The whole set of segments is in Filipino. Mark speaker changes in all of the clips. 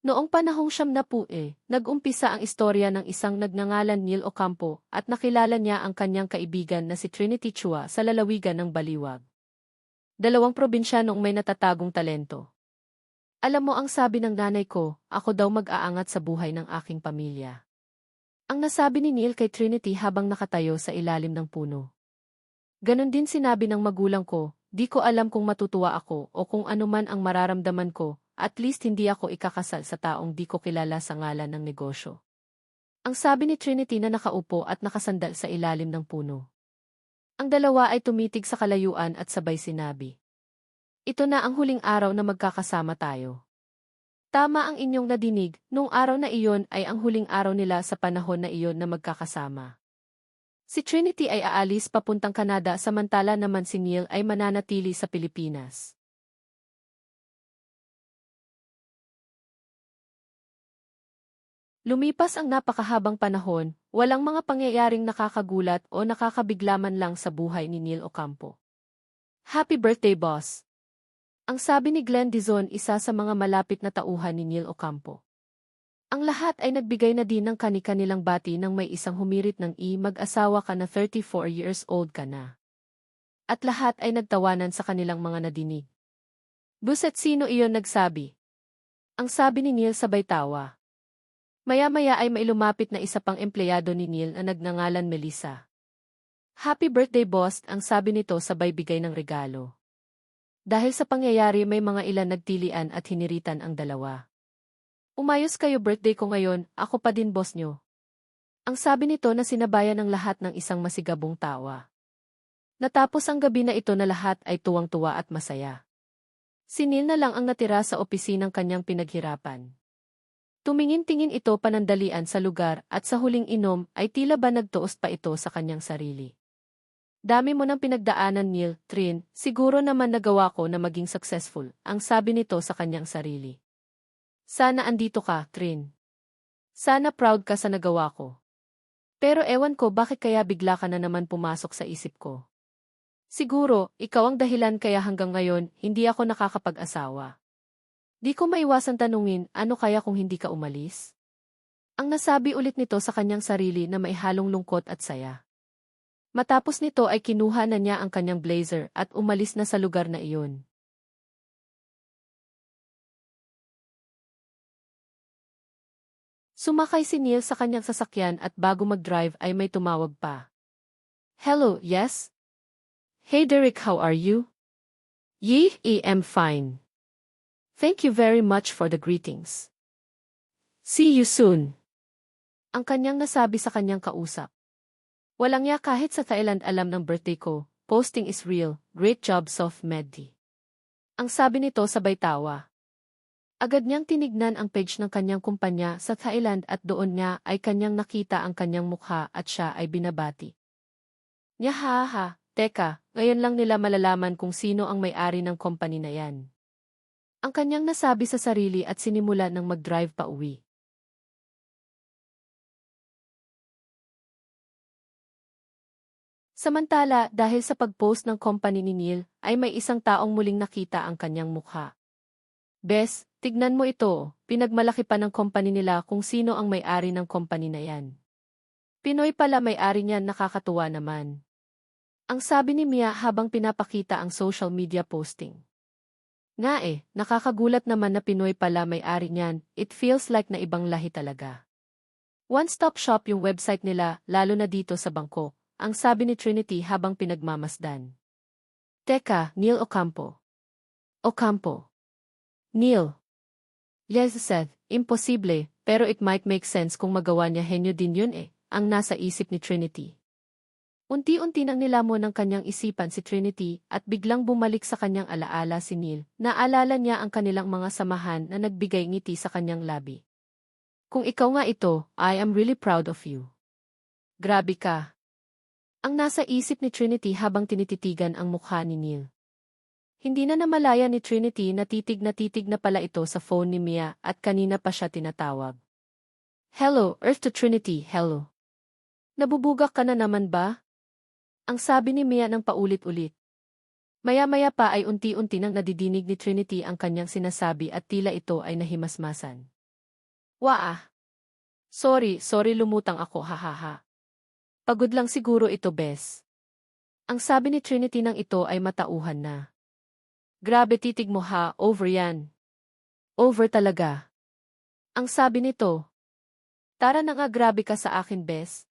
Speaker 1: Noong panahong nag-umpisa ang istorya ng isang nagngangalan Neil Ocampo at nakilala niya ang kanyang kaibigan na si Trinity Chua sa lalawigan ng Baliwag. Dalawang probinsya noong may natatagong talento. Alam mo ang sabi ng nanay ko, ako daw mag-aangat sa buhay ng aking pamilya. Ang nasabi ni Neil kay Trinity habang nakatayo sa ilalim ng puno. Ganon din sinabi ng magulang ko, di ko alam kung matutuwa ako o kung ano man ang mararamdaman ko. At least hindi ako ikakasal sa taong di ko kilala sa ngalan ng negosyo. Ang sabi ni Trinity na nakaupo at nakasandal sa ilalim ng puno. Ang dalawa ay tumitig sa kalayuan at sabay sinabi. Ito na ang huling araw na magkakasama tayo. Tama ang inyong nadinig, nung araw na iyon ay ang huling araw nila sa panahon na iyon na magkakasama. Si Trinity ay aalis papuntang Canada samantala naman si Neil ay mananatili sa Pilipinas. Lumipas ang napakahabang panahon, walang mga pangyayaring nakakagulat o nakakabiglaman lang sa buhay ni Neil Ocampo. Happy birthday, boss! Ang sabi ni Glenn Dizon, isa sa mga malapit na tauhan ni Neil Ocampo. Ang lahat ay nagbigay na din ng kani-kanilang bati nang may isang humirit ng mag-asawa ka na 34 years old ka na. At lahat ay nagtawanan sa kanilang mga nadinig. Buset, sino iyon nagsabi? Ang sabi ni Neil sabay tawa. Maya-maya ay may lumapit na isa pang empleyado ni Neil na nagngangalan Melissa. Happy birthday, boss, ang sabi nito sabay bigay ng regalo. Dahil sa pangyayari may mga ilan nagtilian at hiniritan ang dalawa. Umayos kayo, birthday ko ngayon, ako pa din boss nyo. Ang sabi nito na sinabayan ng lahat ng isang masigabong tawa. Natapos ang gabi na ito na lahat ay tuwang-tuwa at masaya. Si Neil na lang ang natira sa opisinang kanyang pinaghirapan. Tumingin-tingin ito panandalian sa lugar at sa huling inom ay tila ba nagtuos pa ito sa kanyang sarili. Dami mo ng pinagdaanan, Neil, Trin, siguro naman nagawa ko na maging successful, ang sabi nito sa kanyang sarili. Sana andito ka, Trin. Sana proud ka sa nagawa ko. Pero ewan ko bakit kaya bigla ka na naman pumasok sa isip ko. Siguro, ikaw ang dahilan kaya hanggang ngayon hindi ako nakakapag-asawa. Di ko maiwasang tanungin, ano kaya kung hindi ka umalis? Ang nasabi ulit nito sa kanyang sarili na may halong lungkot at saya. Matapos nito ay kinuha na niya ang kanyang blazer at umalis na sa lugar na iyon. Sumakay si Neil sa kanyang sasakyan at bago mag-drive ay may tumawag pa. Hello, yes? Hey Derek, how are you? I'm fine. Thank you very much for the greetings. See you soon. Ang kanyang nasabi sa kanyang kausap. Walang ya kahit sa Thailand alam ng birthday ko, posting is real, great job Soft Meddi. Ang sabi nito sabay tawa. Agad niyang tinignan ang page ng kanyang kumpanya sa Thailand at doon niya ay kanyang nakita ang kanyang mukha at siya ay binabati. Nyahaha, teka, ngayon lang nila malalaman kung sino ang may-ari ng company na yan. Ang kanyang nasabi sa sarili at sinimula ng mag-drive pa uwi. Samantala, dahil sa pag-post ng company ni Neil, ay may isang taong muling nakita ang kanyang mukha. Bes, tignan mo ito, pinagmalaki pa ng company nila kung sino ang may-ari ng company na yan. Pinoy pala may-ari niyan, nakakatuwa naman. Ang sabi ni Mia habang pinapakita ang social media posting. Nga nakakagulat naman na Pinoy pala may-ari niyan, it feels like na ibang lahi talaga. One-stop shop yung website nila, lalo na dito sa Bangkok, ang sabi ni Trinity habang pinagmamasdan. Teka, Neil Ocampo. Ocampo. Neil. Yes, Seth, imposible, pero it might make sense kung magawa niya, henyo din yun ang nasa isip ni Trinity. Unti-unti nang nilamon ng kanyang isipan si Trinity at biglang bumalik sa kanyang alaala si Neil. Naalala niya ang kanilang mga samahan na nagbigay ngiti sa kanyang labi. Kung ikaw nga ito, I am really proud of you. Grabe ka. Ang nasa isip ni Trinity habang tinititigan ang mukha ni Neil. Hindi na namalaya ni Trinity na titig na pala ito sa phone ni Mia at kanina pa siya tinatawag. Hello, Earth to Trinity, hello. Nabubugak ka na naman ba? Ang sabi ni Mia ng paulit-ulit. Maya-maya pa ay unti-unti nang nadidinig ni Trinity ang kanyang sinasabi at tila ito ay nahimasmasan. Waa. Sorry lumutang ako hahaha. Pagod lang siguro ito, bes. Ang sabi ni Trinity nang ito ay matauhan na. Grabe titig mo ha, over yan. Over talaga. Ang sabi nito. Tara na nga, grabe ka sa akin, bes.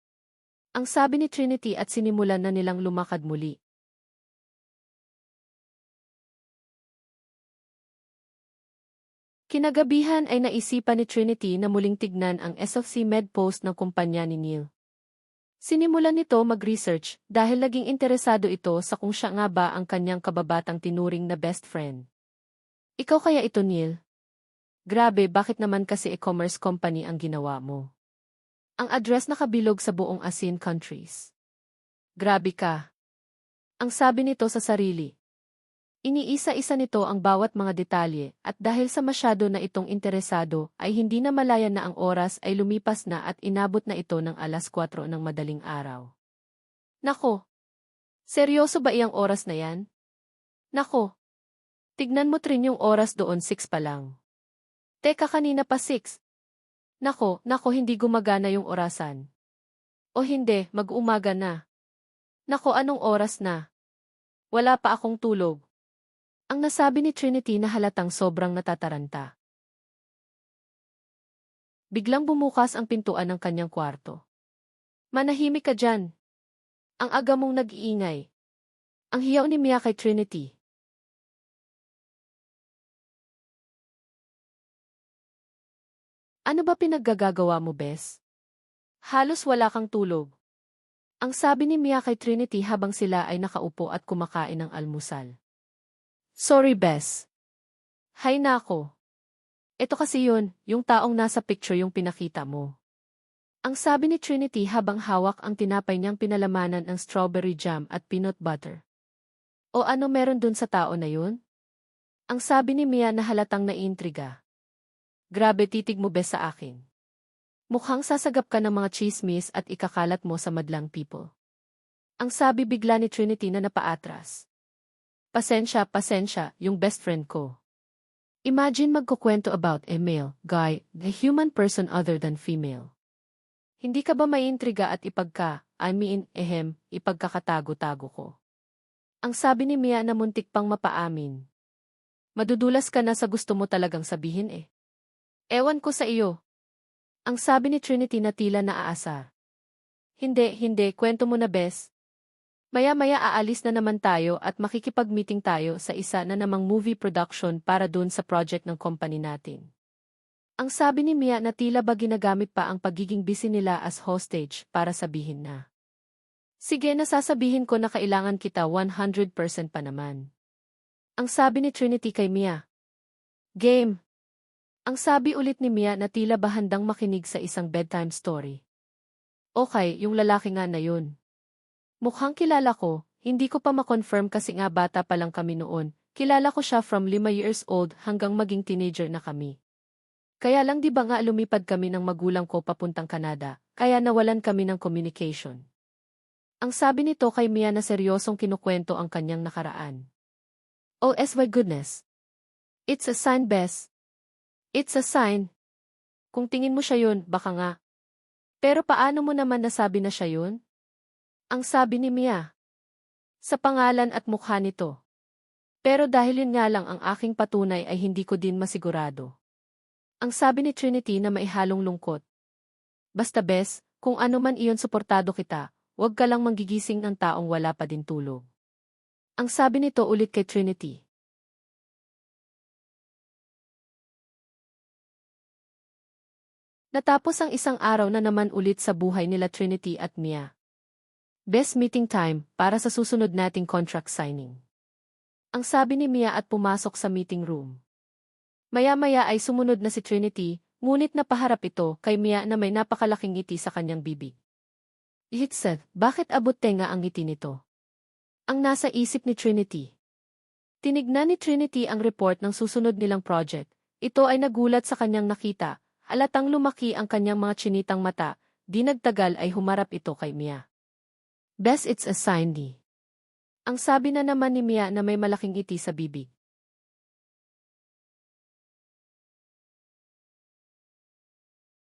Speaker 1: Ang sabi ni Trinity at sinimulan na nilang lumakad muli. Kinagabihan ay naisipan ni Trinity na muling tignan ang SFC Med post ng kumpanya ni Neil. Sinimulan nito mag-research dahil naging interesado ito sa kung siya nga ba ang kanyang kababatang tinuring na best friend. Ikaw kaya ito, Neil? Grabe, bakit naman kasi e-commerce company ang ginawa mo? Ang address nakabilog sa buong ASEAN countries. Grabe ka. Ang sabi nito sa sarili. Iniisa-isa nito ang bawat mga detalye at dahil sa masyado na itong interesado ay hindi na malaya na ang oras ay lumipas na at inabot na ito ng 4:00 ng madaling araw. Nako! Seryoso ba iyang oras na yan? Nako! Tignan mo rin yung oras doon, 6 pa lang. Teka, kanina pa 6. Nako, hindi gumagana yung orasan. O hindi, mag-umaga na. Nako, anong oras na? Wala pa akong tulog. Ang nasabi ni Trinity na halatang sobrang natataranta. Biglang bumukas ang pintuan ng kanyang kwarto. Manahimik ka dyan. Ang aga mong nag-iingay. Ang hiyaw ni Mia kay Trinity. Ano ba pinaggagawa mo, bes? Halos wala kang tulog. Ang sabi ni Mia kay Trinity habang sila ay nakaupo at kumakain ng almusal. Sorry, bes. Hay nako. Ito kasi yun, yung taong nasa picture yung pinakita mo. Ang sabi ni Trinity habang hawak ang tinapay niyang pinalamanan ng strawberry jam at peanut butter. O ano meron dun sa tao na yun? Ang sabi ni Mia na halatang naiintriga. Grabe titig mo, bes, sa akin. Mukhang sasagap ka ng mga chismis at ikakalat mo sa madlang people. Ang sabi bigla ni Trinity na napaatras. Pasensya, yung best friend ko. Imagine magkukwento about a male, guy, a human person other than female. Hindi ka ba maiintriga at ipagkakatago-tago ko? Ang sabi ni Mia na muntik pang mapaamin. Madudulas ka na sa gusto mo talagang sabihin eh. Ewan ko sa iyo. Ang sabi ni Trinity na tila naaasar. Hindi, kwento mo na, bes. Maya-maya aalis na naman tayo at makikipag-meeting tayo sa isa na namang movie production para dun sa project ng company natin. Ang sabi ni Mia na tila ba ginagamit pa ang pagiging busy nila as hostage para sabihin na. Sige, nasasabihin ko na kailangan kita 100% pa naman. Ang sabi ni Trinity kay Mia. Game. Ang sabi ulit ni Mia na tila ba handang makinig sa isang bedtime story. Okay, yung lalaki nga na yun. Mukhang kilala ko, hindi ko pa ma-confirm kasi nga bata pa lang kami noon. Kilala ko siya from 5 years old hanggang maging teenager na kami. Kaya lang di ba nga lumipad kami ng magulang ko papuntang Canada, kaya nawalan kami ng communication. Ang sabi nito kay Mia na seryosong kinukwento ang kanyang nakaraan. Oh my goodness. It's a sign, bes. It's a sign. Kung tingin mo siya yun, baka nga. Pero paano mo naman nasabi na siya yun? Ang sabi ni Mia. Sa pangalan at mukha nito. Pero dahil yun nga lang ang aking patunay ay hindi ko din masigurado. Ang sabi ni Trinity na maihalong lungkot. Basta bes, kung ano man iyon suportado kita, huwag ka lang manggigising ng taong wala pa din tulog. Ang sabi nito ulit kay Trinity. Natapos ang isang araw na naman ulit sa buhay nila Trinity at Mia. Best meeting time para sa susunod nating contract signing. Ang sabi ni Mia at pumasok sa meeting room. Maya-maya ay sumunod na si Trinity, ngunit napaharap ito kay Mia na may napakalaking ngiti sa kanyang bibig. Seth, bakit abot tenga ang ngiti nito? Ang nasa isip ni Trinity. Tinignan ni Trinity ang report ng susunod nilang project. Ito ay nagulat sa kanyang nakita, halatang lumaki ang kanyang mga tsinitang mata, di nagtagal ay humarap ito kay Mia. Bes, it's a sign di. Ang sabi na naman ni Mia na may malaking ngiti sa bibig.